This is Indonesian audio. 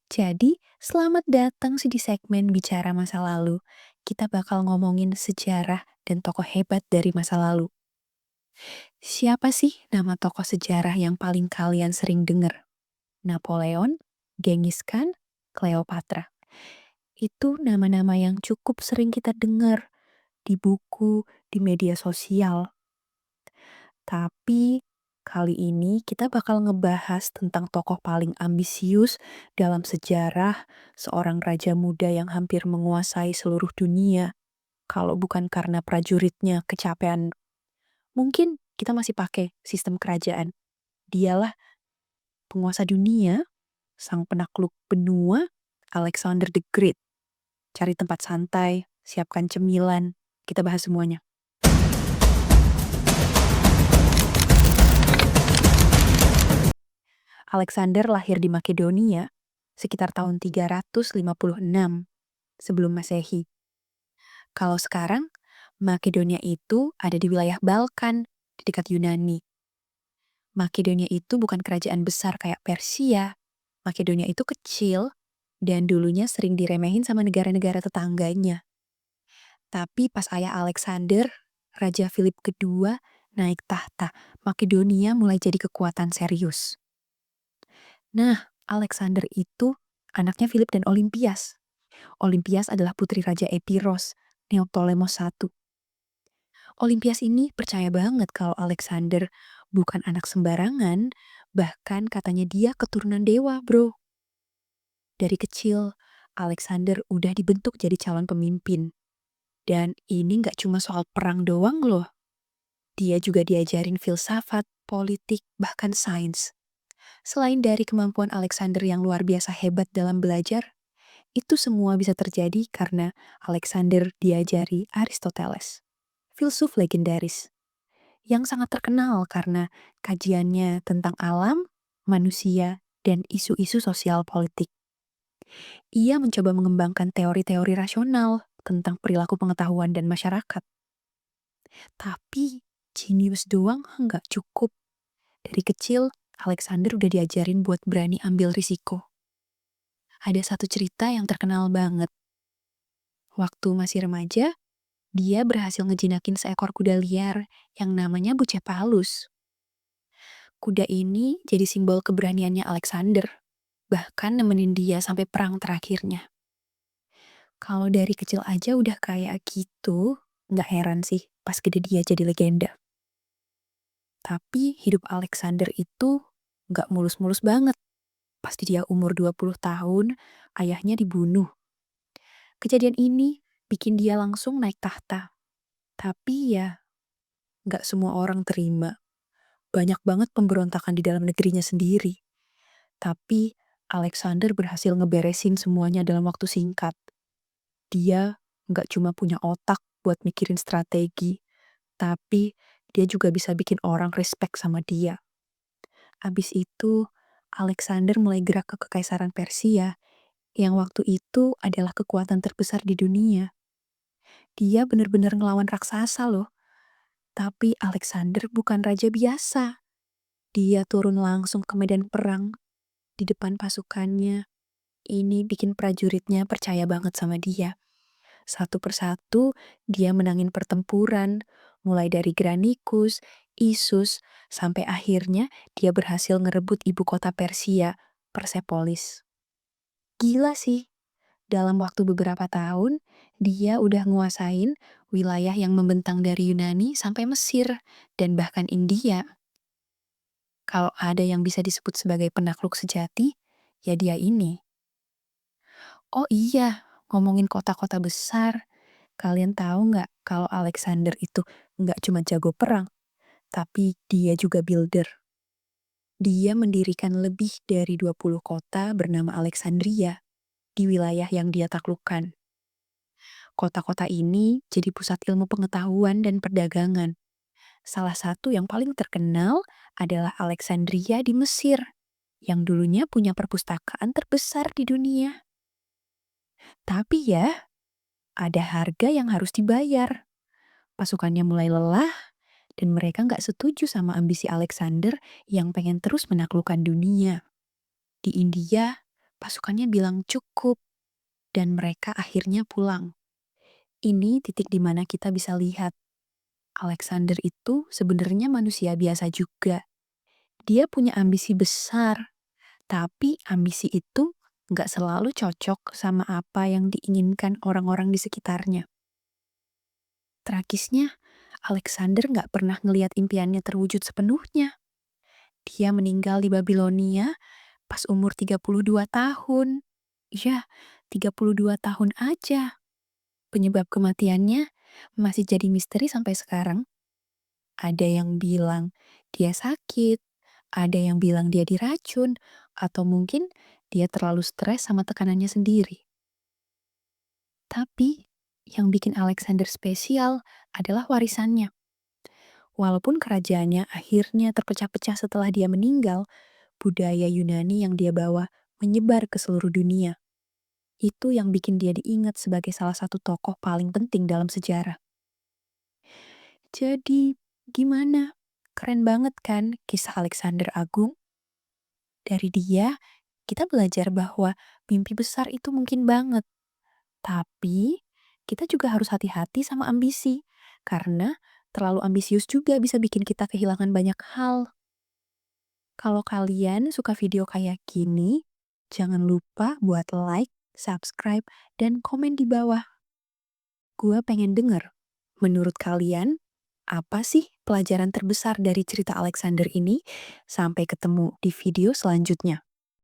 Jadi, selamat datang sih di segmen Bicara Masa Lalu. Kita bakal ngomongin sejarah dan tokoh hebat dari masa lalu. Siapa sih nama tokoh sejarah yang paling kalian sering dengar? Napoleon, Genghis Khan, Cleopatra. Itu nama-nama yang cukup sering kita dengar di buku, di media sosial. Tapi kali ini kita bakal ngebahas tentang tokoh paling ambisius dalam sejarah, seorang raja muda yang hampir menguasai seluruh dunia. Kalau bukan karena prajuritnya kecapean, mungkin kita masih pakai sistem kerajaan. Dialah penguasa dunia, sang penakluk benua, Alexander the Great. Cari tempat santai, siapkan cemilan, kita bahas semuanya. Alexander lahir di Makedonia sekitar tahun 356 sebelum Masehi. Kalau sekarang, Makedonia itu ada di wilayah Balkan, di dekat Yunani. Makedonia itu bukan kerajaan besar kayak Persia. Makedonia itu kecil, dan dulunya sering diremehin sama negara-negara tetangganya. Tapi pas ayah Alexander, Raja Philip kedua, naik tahta, Makedonia mulai jadi kekuatan serius. Nah, Alexander itu anaknya Philip dan Olympias. Olympias adalah putri Raja Epiros, Neoptolemus I. Olympias ini percaya banget kalau Alexander bukan anak sembarangan, bahkan katanya dia keturunan dewa, bro. Dari kecil, Alexander udah dibentuk jadi calon pemimpin. Dan ini nggak cuma soal perang doang loh. Dia juga diajarin filsafat, politik, bahkan sains. Selain dari kemampuan Alexander yang luar biasa hebat dalam belajar, itu semua bisa terjadi karena Alexander diajari Aristoteles, filsuf legendaris, yang sangat terkenal karena kajiannya tentang alam, manusia, dan isu-isu sosial politik. Ia mencoba mengembangkan teori-teori rasional tentang perilaku pengetahuan dan masyarakat. Tapi, jenius doang nggak cukup. Dari kecil, Alexander udah diajarin buat berani ambil risiko. Ada satu cerita yang terkenal banget. Waktu masih remaja, dia berhasil ngejinakin seekor kuda liar yang namanya Bucephalus. Kuda ini jadi simbol keberaniannya Alexander, bahkan nemenin dia sampai perang terakhirnya. Kalau dari kecil aja udah kayak gitu, nggak heran sih pas gede dia jadi legenda. Tapi hidup Alexander itu nggak mulus-mulus banget. Pasti dia umur 20 tahun, ayahnya dibunuh. Kejadian ini bikin dia langsung naik tahta. Tapi ya, nggak semua orang terima. Banyak banget pemberontakan di dalam negerinya sendiri. Tapi Alexander berhasil ngeberesin semuanya dalam waktu singkat. Dia nggak cuma punya otak buat mikirin strategi, tapi dia juga bisa bikin orang respect sama dia. Abis itu, Alexander mulai gerak ke Kekaisaran Persia, yang waktu itu adalah kekuatan terbesar di dunia. Dia benar-benar ngelawan raksasa loh. Tapi Alexander bukan raja biasa. Dia turun langsung ke medan perang di depan pasukannya. Ini bikin prajuritnya percaya banget sama dia. Satu persatu dia menangin pertempuran, mulai dari Granicus, Issus, sampai akhirnya dia berhasil ngerebut ibu kota Persia, Persepolis. Gila sih, dalam waktu beberapa tahun, dia udah nguasain wilayah yang membentang dari Yunani sampai Mesir, dan bahkan India. Kalau ada yang bisa disebut sebagai penakluk sejati, ya dia ini. Oh iya, ngomongin kota-kota besar, kalian tahu nggak kalau Alexander itu nggak cuma jago perang, tapi dia juga builder. Dia mendirikan lebih dari 20 kota bernama Alexandria di wilayah yang dia taklukkan. Kota-kota ini jadi pusat ilmu pengetahuan dan perdagangan. Salah satu yang paling terkenal adalah Alexandria di Mesir, yang dulunya punya perpustakaan terbesar di dunia. Tapi ya, ada harga yang harus dibayar. Pasukannya mulai lelah, dan mereka nggak setuju sama ambisi Alexander yang pengen terus menaklukkan dunia. Di India, Pasukannya bilang cukup, dan mereka akhirnya pulang. Ini titik di mana kita bisa lihat Alexander itu sebenarnya manusia biasa juga. Dia punya ambisi besar, tapi ambisi itu nggak selalu cocok sama apa yang diinginkan orang-orang di sekitarnya. Tragisnya, Alexander nggak pernah ngelihat impiannya terwujud sepenuhnya. Dia meninggal di Babilonia pas umur 32 tahun. Ya, 32 tahun aja. Penyebab kematiannya masih jadi misteri sampai sekarang. Ada yang bilang dia sakit, ada yang bilang dia diracun, atau mungkin dia terlalu stres sama tekanannya sendiri. Tapi, yang bikin Alexander spesial adalah warisannya. Walaupun kerajaannya akhirnya terpecah-pecah setelah dia meninggal, budaya Yunani yang dia bawa menyebar ke seluruh dunia. Itu yang bikin dia diingat sebagai salah satu tokoh paling penting dalam sejarah. Jadi, gimana? Keren banget kan kisah Alexander Agung? Dari dia, kita belajar bahwa mimpi besar itu mungkin banget. Tapi, kita juga harus hati-hati sama ambisi. Karena terlalu ambisius juga bisa bikin kita kehilangan banyak hal. Kalau kalian suka video kayak gini, jangan lupa buat like, subscribe, dan komen di bawah. Gua pengen denger, menurut kalian, apa sih pelajaran terbesar dari cerita Alexander ini? Sampai ketemu di video selanjutnya.